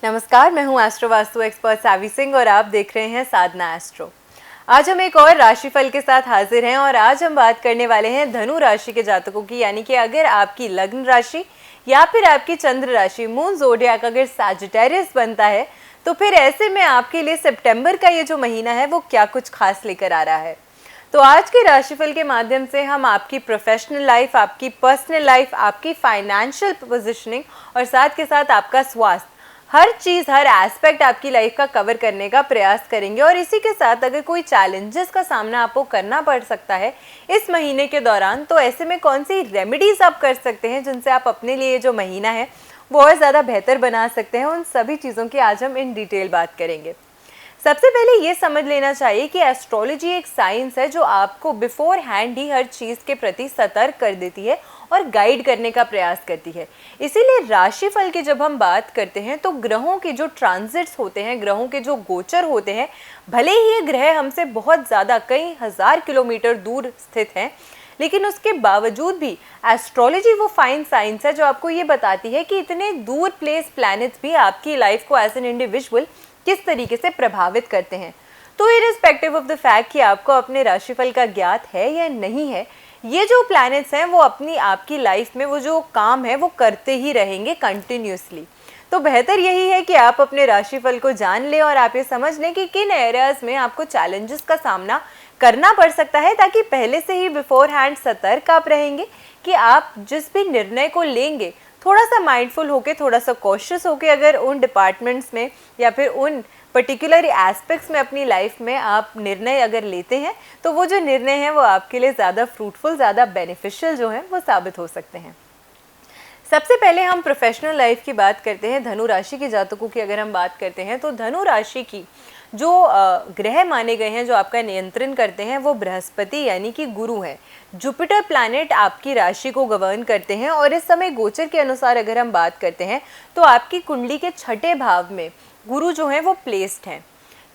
नमस्कार, मैं हूं एस्ट्रो वास्तु एक्सपर्ट सावी सिंह और आप देख रहे हैं साधना एस्ट्रो। आज हम एक और राशिफल के साथ हाजिर हैं और आज हम बात करने वाले हैं धनु राशि के जातकों की, यानी कि अगर आपकी लग्न राशि या फिर आपकी चंद्र राशि मून ज़ोडिएक अगर सैजिटेरियस बनता है तो फिर ऐसे में आपके लिए सितंबर का ये जो महीना है वो क्या कुछ खास लेकर आ रहा है। तो आज के राशिफल के माध्यम से हम आपकी प्रोफेशनल लाइफ, आपकी पर्सनल लाइफ, आपकी फाइनेंशियल पोजीशनिंग और साथ के साथ आपका स्वास्थ्य, हर चीज़, हर एस्पेक्ट आपकी लाइफ का कवर करने का प्रयास करेंगे। और इसी के साथ अगर कोई चैलेंजेस का सामना आपको करना पड़ सकता है इस महीने के दौरान, तो ऐसे में कौन सी रेमेडीज़ आप कर सकते हैं जिनसे आप अपने लिए जो महीना है वो और ज़्यादा बेहतर बना सकते हैं, उन सभी चीज़ों की आज हम इन डिटेल बात करेंगे। सबसे पहले ये समझ लेना चाहिए कि एस्ट्रोलॉजी एक साइंस है जो आपको बिफोर हैंड ही हर चीज़ के प्रति सतर्क कर देती है और गाइड करने का प्रयास करती है। इसीलिए राशिफल की जब हम बात करते हैं तो ग्रहों के जो ट्रांजिट्स होते हैं, ग्रहों के जो गोचर होते हैं, भले ही ये ग्रह हमसे बहुत ज़्यादा कई हज़ार किलोमीटर दूर स्थित हैं, लेकिन उसके बावजूद भी एस्ट्रोलॉजी वो फाइन साइंस है जो आपको ये बताती है कि इतने दूर प्लेस प्लैनेट्स भी आपकी लाइफ को एज एन इंडिविजुअल किस तरीके से प्रभावित करते हैं। तो इररिस्पेक्टिव ऑफ द फैक्ट कि आपको अपने राशिफल का ज्ञात है या नहीं है, ये जो प्लैनेट्स हैं वो अपनी आपकी लाइफ में वो जो काम है वो करते ही रहेंगे कंटिन्यूसली। तो बेहतर यही है कि आप अपने राशिफल को जान लें और आप ये समझ लें कि किन एरियाज़ में आपको चैलेंजेस का सामना करना पड़ सकता है, ताकि पहले से ही बिफोर हैंड सतर्क आप रहेंगे कि आप जिस भी निर्णय को लेंगे थोड़ा सा माइंडफुल होके, थोड़ा सा कॉशियस होके अगर उन डिपार्टमेंट्स में या फिर उन पर्टिकुलर एस्पेक्ट्स में अपनी लाइफ में आप निर्णय अगर लेते हैं तो वो जो निर्णय हैं वो आपके लिए ज़्यादा फ्रूटफुल, ज़्यादा बेनिफिशियल जो हैं वो साबित हो सकते हैं। सबसे पहले हम प्रोफेशनल लाइफ की बात करते हैं। धनु राशि के जातकों की अगर हम बात करते हैं तो धनु राशि की जो ग्रह माने गए हैं जो आपका नियंत्रण करते हैं वो बृहस्पति यानी कि गुरु है। जुपिटर प्लैनेट आपकी राशि को गवर्न करते हैं और इस समय गोचर के अनुसार अगर हम बात करते हैं तो आपकी कुंडली के छठे भाव में गुरु जो है वो प्लेस्ड हैं।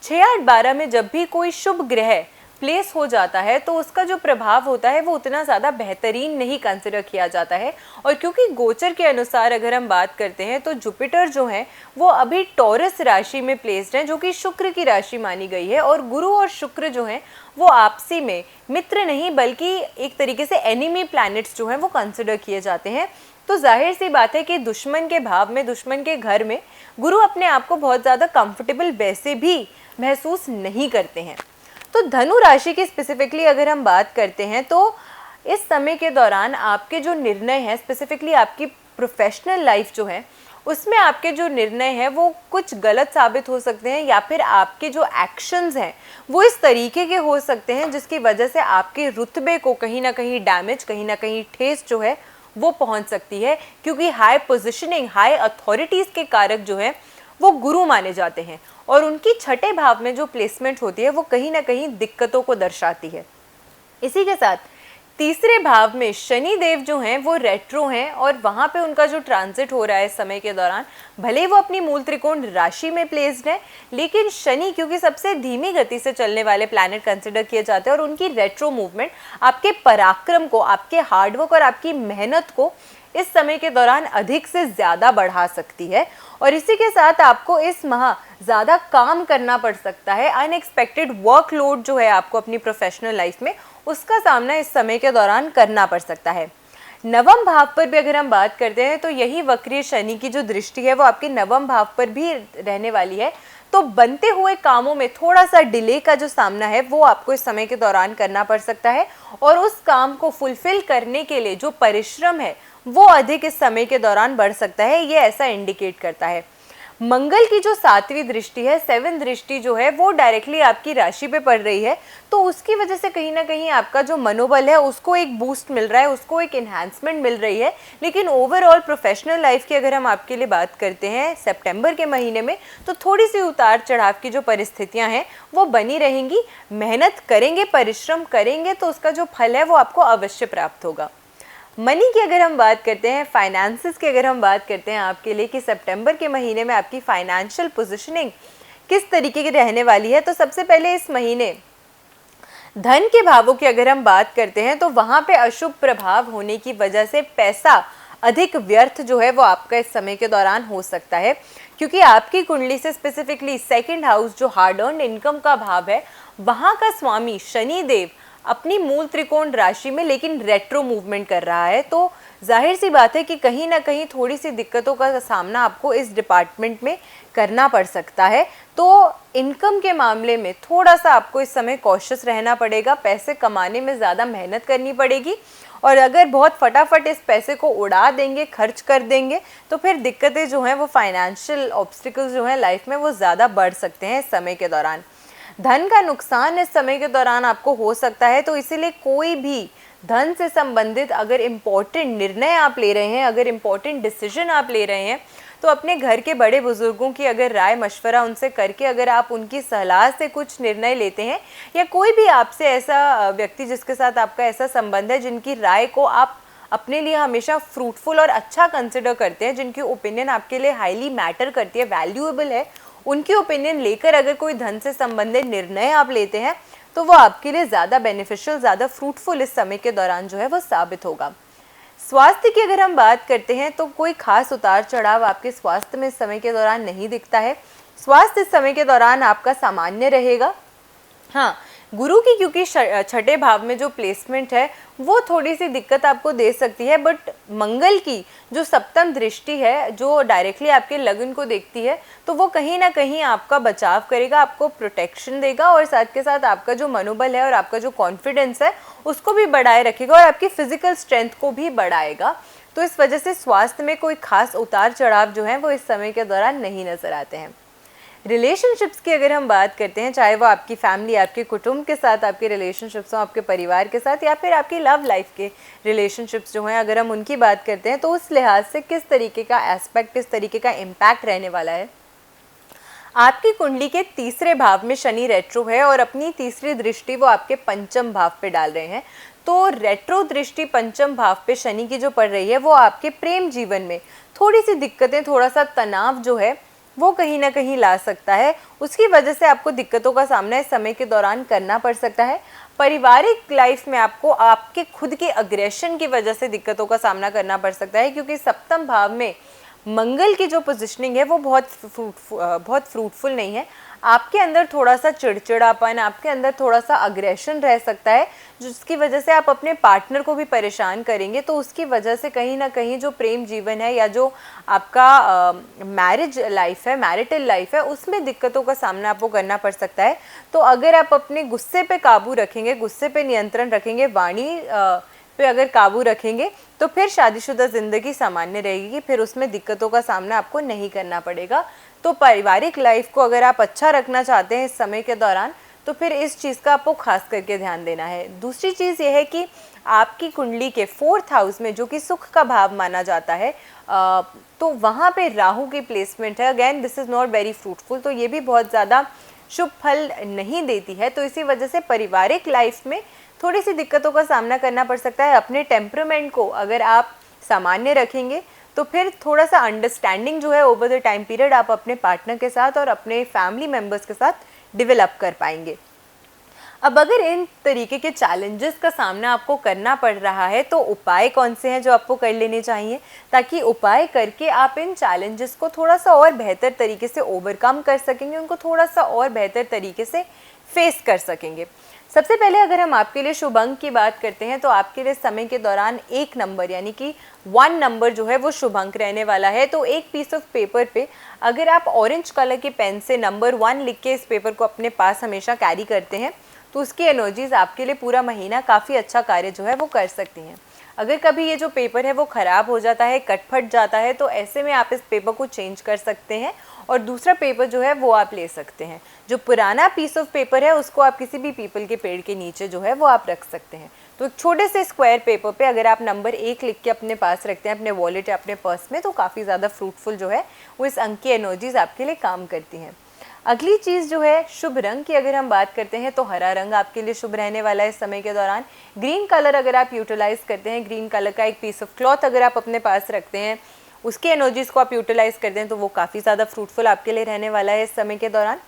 6, 8, 12 में जब भी कोई शुभ ग्रह प्लेस हो जाता है तो उसका जो प्रभाव होता है वो उतना ज़्यादा बेहतरीन नहीं कंसिडर किया जाता है। और क्योंकि गोचर के अनुसार अगर हम बात करते हैं तो जुपिटर जो है वो अभी टॉरस राशि में प्लेस्ड हैं, जो कि शुक्र की राशि मानी गई है। और गुरु और शुक्र जो हैं वो आपसी में मित्र नहीं बल्कि एक तरीके से एनिमी प्लैनेट्स जो हैं वो कंसिडर किए जाते हैं। तो जाहिर सी बात है कि दुश्मन के भाव में, दुश्मन के घर में गुरु अपने आप को बहुत ज़्यादा कंफर्टेबल वैसे भी महसूस नहीं करते हैं। तो धनु राशि की स्पेसिफिकली अगर हम बात करते हैं तो इस समय के दौरान आपके जो निर्णय हैं, स्पेसिफिकली आपकी प्रोफेशनल लाइफ जो है उसमें आपके जो निर्णय हैं वो कुछ गलत साबित हो सकते हैं, या फिर आपके जो एक्शंस हैं वो इस तरीके के हो सकते हैं जिसकी वजह से आपके रुतबे को कहीं ना कहीं डैमेज, कहीं ना कहीं ठेस जो है वो पहुंच सकती है। क्योंकि हाई पोजीशनिंग, हाई अथॉरिटीज़ के कारक जो हैं वो गुरु माने जाते हैं और उनकी छठे भाव में जो प्लेसमेंट होती है वो कहीं ना कहीं दिक्कतों को दर्शाती है। इसी के साथ तीसरे भाव में शनि देव जो हैं वो रेट्रो हैं और वहाँ पे उनका जो ट्रांजिट हो रहा है इस समय के दौरान, भले वो अपनी मूल त्रिकोण राशि में प्लेस्ड है, लेकिन शनि क्योंकि सबसे धीमी गति से चलने वाले प्लैनेट कंसिडर किए जाते हैं और उनकी रेट्रो मूवमेंट आपके पराक्रम को, आपके हार्डवर्क और आपकी मेहनत को इस समय के दौरान अधिक से ज़्यादा बढ़ा सकती है। और इसी के साथ आपको इस माह ज़्यादा काम करना पड़ सकता है। अनएक्सपेक्टेड वर्कलोड जो है आपको अपनी प्रोफेशनल लाइफ में उसका सामना इस समय के दौरान करना पड़ सकता है। नवम भाव पर भी अगर हम बात करते हैं तो यही वक्रीय शनि की जो दृष्टि है वो आपके नवम भाव पर भी रहने वाली है। तो बनते हुए कामों में थोड़ा सा डिले का जो सामना है वो आपको इस समय के दौरान करना पड़ सकता है और उस काम को फुलफिल करने के लिए जो परिश्रम है वो अधिक इस समय के दौरान बढ़ सकता है, ये ऐसा इंडिकेट करता है। मंगल की जो 7वीं दृष्टि है, 7th दृष्टि जो है वो डायरेक्टली आपकी राशि पे पड़ रही है, तो उसकी वजह से कहीं ना कहीं आपका जो मनोबल है उसको एक बूस्ट मिल रहा है, उसको एक एनहांसमेंट मिल रही है। लेकिन ओवरऑल प्रोफेशनल लाइफ की अगर हम आपके लिए बात करते हैं सितंबर के महीने में, तो थोड़ी सी उतार चढ़ाव की जो परिस्थितियां हैं वो बनी रहेंगी। मेहनत करेंगे, परिश्रम करेंगे तो उसका जो फल है वो आपको अवश्य प्राप्त होगा। मनी की अगर हम बात करते हैं, फाइनेंसेस की अगर हम बात करते हैं आपके लिए कि सितंबर के महीने में आपकी फाइनेंशियल पोजीशनिंग किस तरीके की रहने वाली है, तो सबसे पहले इस महीने धन के भावों की अगर हम बात करते हैं तो वहाँ पे अशुभ प्रभाव होने की वजह से पैसा अधिक व्यर्थ जो है वो आपका इस समय के दौरान हो सकता है, क्योंकि आपकी कुंडली से स्पेसिफिकली सेकंड हाउस जो हार्ड अर्न्ड इनकम का भाव है, वहाँ का स्वामी शनि देव अपनी मूल त्रिकोण राशि में लेकिन रेट्रो मूवमेंट कर रहा है। तो जाहिर सी बात है कि कहीं ना कहीं थोड़ी सी दिक्कतों का सामना आपको इस डिपार्टमेंट में करना पड़ सकता है। तो इनकम के मामले में थोड़ा सा आपको इस समय कॉशियस रहना पड़ेगा, पैसे कमाने में ज़्यादा मेहनत करनी पड़ेगी, और अगर बहुत फटाफट इस पैसे को उड़ा देंगे, खर्च कर देंगे, तो फिर दिक्कतें जो हैं वो फाइनेंशियल ऑब्स्टिकल्स जो हैं लाइफ में वो ज़्यादा बढ़ सकते हैं इस समय के दौरान। धन का नुकसान इस समय के दौरान आपको हो सकता है, तो इसीलिए कोई भी धन से संबंधित अगर इम्पोर्टेंट निर्णय आप ले रहे हैं, अगर इम्पोर्टेंट डिसीजन आप ले रहे हैं, तो अपने घर के बड़े बुजुर्गों की अगर राय मशवरा उनसे करके अगर आप उनकी सलाह से कुछ निर्णय लेते हैं, या कोई भी आपसे ऐसा व्यक्ति जिसके साथ आपका ऐसा संबंध है जिनकी राय को आप अपने लिए हमेशा फ्रूटफुल और अच्छा कंसिडर करते हैं, जिनकी ओपिनियन आपके लिए हाईली मैटर करती है, वैल्यूएबल है, उनकी ओपिनियन लेकर अगर कोई धन से संबंधित निर्णय आप लेते हैं, तो वो आपके लिए ज़्यादा बेनिफिशियल, ज़्यादा फ्रूटफुल इस समय के दौरान जो है वो साबित होगा। स्वास्थ्य की अगर हम बात करते हैं तो कोई खास उतार चढ़ाव आपके स्वास्थ्य में इस समय के दौरान नहीं दिखता है। स्वास्थ्य इस समय के दौरान आपका सामान्य रहेगा। हाँ, गुरु की क्योंकि छठे भाव में जो प्लेसमेंट है वो थोड़ी सी दिक्कत आपको दे सकती है, बट मंगल की जो सप्तम दृष्टि है जो डायरेक्टली आपके लग्न को देखती है, तो वो कहीं ना कहीं आपका बचाव करेगा, आपको प्रोटेक्शन देगा, और साथ के साथ आपका जो मनोबल है और आपका जो कॉन्फिडेंस है उसको भी बढ़ाए रखेगा, और आपकी फिजिकल स्ट्रेंथ को भी बढ़ाएगा। तो इस वजह से स्वास्थ्य में कोई खास उतार चढ़ाव जो है वो इस समय के दौरान नहीं नजर आते हैं। रिलेशनशिप्स की अगर हम बात करते हैं, चाहे वो आपकी फैमिली, आपके कुटुंब के साथ आपके रिलेशनशिप्स हों, आपके परिवार के साथ, या फिर आपकी लव लाइफ के रिलेशनशिप्स जो हैं, अगर हम उनकी बात करते हैं, तो उस लिहाज से किस तरीके का एस्पेक्ट, किस तरीके का इम्पैक्ट रहने वाला है। आपकी कुंडली के तीसरे भाव में शनि रेट्रो है और अपनी तीसरी दृष्टि वो आपके पंचम भाव पे डाल रहे हैं। तो रेट्रो दृष्टि पंचम भाव पे शनि की जो पड़ रही है वो आपके प्रेम जीवन में थोड़ी सी दिक्कतें, थोड़ा सा तनाव जो है वो कहीं ना कहीं ला सकता है। उसकी वजह से आपको दिक्कतों का सामना इस समय के दौरान करना पड़ सकता है। पारिवारिक लाइफ में आपको आपके खुद के अग्रेशन की वजह से दिक्कतों का सामना करना पड़ सकता है, क्योंकि सप्तम भाव में मंगल की जो पोजिशनिंग है वो बहुत फ्रूटफुल नहीं है। आपके अंदर थोड़ा सा चिड़चिड़ापन, आपके अंदर थोड़ा सा अग्रेशन रह सकता है, जिसकी वजह से आप अपने पार्टनर को भी परेशान करेंगे। तो उसकी वजह से कहीं ना कहीं जो प्रेम जीवन है या जो आपका मैरिज लाइफ है, मैरिटल लाइफ है, उसमें दिक्कतों का सामना आपको करना पड़ सकता है। तो अगर आप अपने गुस्से पे काबू रखेंगे, गुस्से पे नियंत्रण रखेंगे, वाणी पे अगर काबू रखेंगे, तो फिर शादीशुदा ज़िंदगी सामान्य रहेगी, फिर उसमें दिक्कतों का सामना आपको नहीं करना पड़ेगा। तो पारिवारिक लाइफ को अगर आप अच्छा रखना चाहते हैं इस समय के दौरान, तो फिर इस चीज़ का आपको खास करके ध्यान देना है। दूसरी चीज़ ये है कि आपकी कुंडली के 4th हाउस में, जो कि सुख का भाव माना जाता है, तो वहाँ पे राहु की प्लेसमेंट है। Again this is not very fruitful, तो ये भी बहुत ज़्यादा शुभ फल नहीं देती है। तो इसी वजह से पारिवारिक लाइफ में थोड़ी सी दिक्कतों का सामना करना पड़ सकता है। अपने टेम्परामेंट को अगर आप सामान्य रखेंगे, तो फिर थोड़ा सा अंडरस्टैंडिंग जो है ओवर द टाइम पीरियड आप अपने पार्टनर के साथ और अपने फैमिली मेम्बर्स के साथ डेवलप कर पाएंगे। अब अगर इन तरीके के चैलेंजेस का सामना आपको करना पड़ रहा है, तो उपाय कौन से हैं जो आपको कर लेने चाहिए, ताकि उपाय करके आप इन चैलेंजेस को थोड़ा सा और बेहतर तरीके से ओवरकम कर सकेंगे, उनको थोड़ा सा और बेहतर तरीके से फेस कर सकेंगे। सबसे पहले अगर हम आपके लिए शुभ अंक की बात करते हैं, तो आपके लिए समय के दौरान 1 नंबर यानी कि 1 नंबर जो है वो शुभ अंक रहने वाला है। तो एक पीस ऑफ पेपर पे अगर आप ऑरेंज कलर के पेन से नंबर 1 लिख के इस पेपर को अपने पास हमेशा कैरी करते हैं, तो उसकी एनर्जीज आपके लिए पूरा महीना काफ़ी अच्छा कार्य जो है वो कर सकती हैं। अगर कभी ये जो पेपर है वो ख़राब हो जाता है, कट फट जाता है, तो ऐसे में आप इस पेपर को चेंज कर सकते हैं और दूसरा पेपर जो है वो आप ले सकते हैं। जो पुराना पीस ऑफ पेपर है उसको आप किसी भी पीपल के पेड़ के नीचे जो है वो आप रख सकते हैं। तो एक छोटे से स्क्वायर पेपर पे अगर आप नंबर 1 लिख के अपने पास रखते हैं, अपने वॉलेट या अपने पर्स में, तो काफ़ी ज़्यादा फ्रूटफुल जो है वो इस अंक की एनर्जीज आपके लिए काम करती हैं। अगली चीज़ जो है शुभ रंग की अगर हम बात करते हैं, तो हरा रंग आपके लिए शुभ रहने वाला है इस समय के दौरान। ग्रीन कलर अगर आप यूटिलाइज़ करते हैं, ग्रीन कलर का एक पीस ऑफ क्लॉथ अगर आप अपने पास रखते हैं, उसकी एनर्जीज़ को आप यूटिलाइज़ करते हैं, तो वो काफ़ी ज़्यादा फ्रूटफुल आपके लिए रहने वाला है इस समय के दौरान।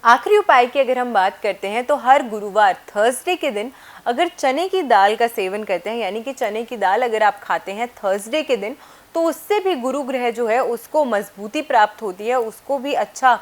आखिरी उपाय की अगर हम बात करते हैं तो हर गुरुवार थर्सडे के दिन अगर चने की दाल का सेवन करते हैं, यानी कि चने की दाल अगर आप खाते हैं थर्सडे के दिन, तो उससे भी गुरु ग्रह जो है उसको मजबूती प्राप्त होती है, उसको भी अच्छा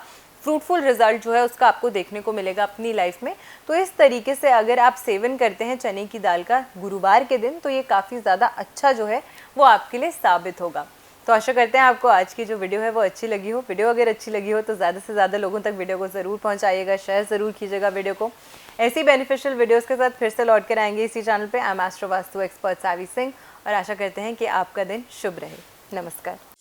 फ्रूटफुल रिजल्ट जो है उसका आपको देखने को मिलेगा अपनी लाइफ में। तो इस तरीके से अगर आप सेवन करते हैं चने की दाल का गुरुवार के दिन तो ये काफ़ी ज़्यादा अच्छा जो है वो आपके लिए साबित होगा। तो आशा करते हैं आपको आज की जो वीडियो है वो अच्छी लगी हो। वीडियो अगर अच्छी लगी हो तो ज़्यादा से ज़्यादा लोगों तक वीडियो को ज़रूर पहुंचाइएगा, शेयर ज़रूर कीजिएगा वीडियो को। ऐसी बेनिफिशियल वीडियोस के साथ फिर से लौट कर आएंगे इसी चैनल पे। I am astro vastu expert Saavi Singh और आशा करते हैं कि आपका दिन शुभ रहे। नमस्कार।